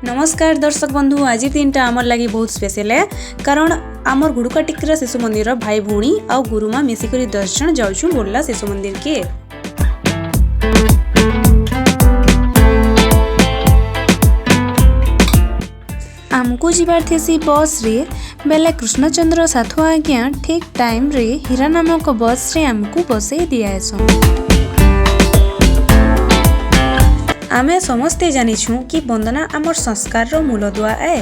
नमस्कार दर्शक बंधु। आज दिन टा आमर लगी बहुत स्पेशल है कारण आमर गुड़काटिकर शिशु मंदिर भाई भौणी आ गुरुमा मिसिक 10 जन जाऊँ बोला शिशु मंदिर के। आमको जीवार थेसी बस रे बेले कृष्णचंद्र साथु आज्ञा ठीक टाइम रे हीरा नामक बस रे आमको बसई दियाएसो। आमे समस्ते जानिछू कि वंदना आमर संस्कार रो मूलदुआ है,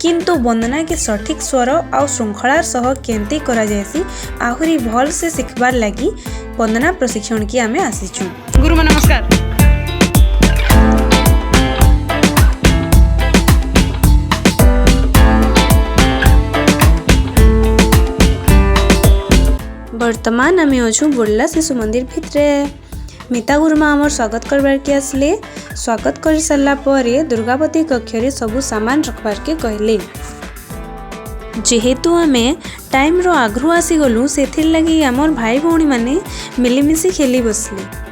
किंतु वंदना के सठिक स्वर आ श्रृंखलार सह केंती करा जायसी आहुरी भल से सिखबार लगी वंदना प्रशिक्षण की आमे आसीछू। गुरुमा नमस्कार। वर्तमान आमे अछु बुर्ला शिशु मंदिर भितरे। मिता गुरुमा आमर स्वागत करबार के आसले। स्वागत कर सारा पर दुर्गावती कक्षरे सबू सामान रखबार के कहले। जेहेतु आमे टाइम रो आग्रह आसी गलु सेथिर लगी आमर भाई भौणी माने मिलीमिशी खेली बसले।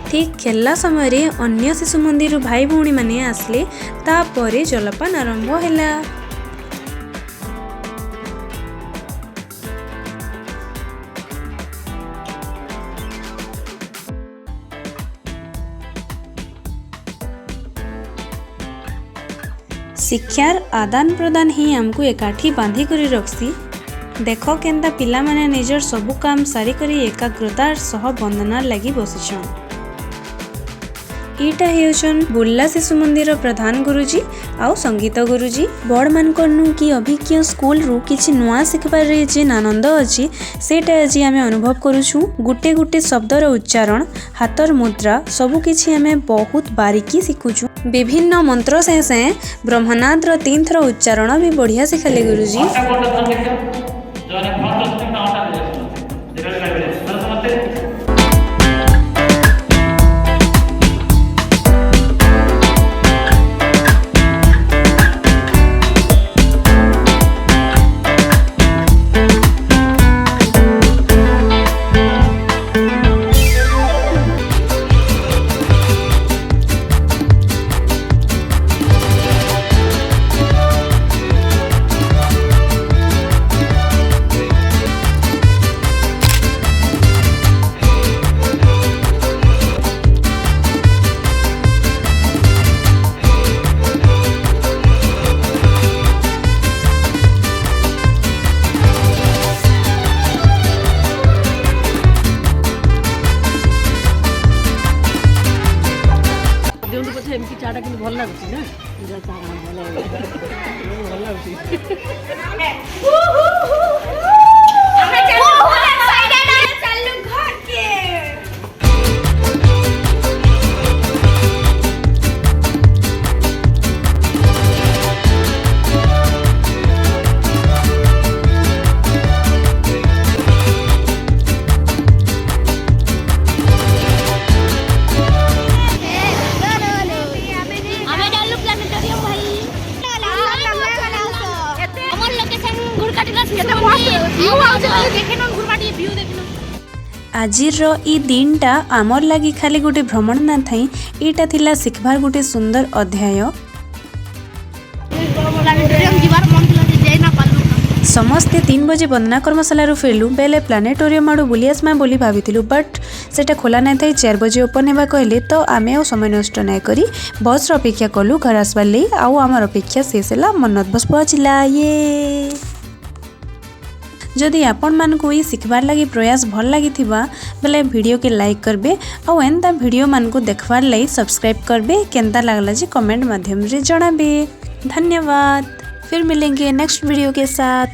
ठीक खेलला समय रे अन्य शिशु मंदिर भाई भौणी माने आसले। तापरे जलपान आरंभ हैला। शिक्षार आदान प्रदान ही हमको एकाठी बांधी करी रखसी। देख केन्ता पिला माने निजर सबु काम सारी करी एकाग्रतार सह वंदना लगी बसिछन। ईटा हेउछन बुर्ला शिशु मंदिर प्रधान गुरुजी आउ संगीत गुरुजी। बड़ मानकनु कि अभिज्ञ स्कूल रु किछि नुआ सिखबार रे जे आनंद अछि सेटा आज आमे अनुभव करूछु। गुटे गुटे शब्दर उच्चारण, हाथर मुद्रा सबु किछि आमे बहुत बारीकी सिखुछु। विभिन्न मंत्र से ब्रह्मनाद रो 3 थर उच्चारण भी बढ़िया सिखले गुरुजी। चाटा कि भल लगुच ना भल लगुच। आजिर ई दिन टा आमर लगी खाली गोटे भ्रमण ना थाई, इटा थिला सिखबार गोटे सुंदर अध्याय। समस्ते 3 बजे वंदना कर्मशाला फेरलु बेले प्लानेटोरियम आड़ू बुली आसमा बोली भाविथिलु, बट सेटा खोला ना थाई 4 बजे ओपन हेबा कहले। तो आमे आ समय नष्ट ना करी बस अपेक्षा कलु घर आसबार लई। आउ आमर अपेक्षा शेष होला मन्नत बस पहुँचला। ये जदि आपण मानकु ई सिखबार लगी प्रयास भल लगी बेले वीडियो के लाइक करबे और एंता वीडियो मान को देखबार लगी सब्सक्राइब करबे केंता लागला जी कमेंट माध्यम रे जणाबे। धन्यवाद। फिर मिलेंगे नेक्स्ट वीडियो के साथ।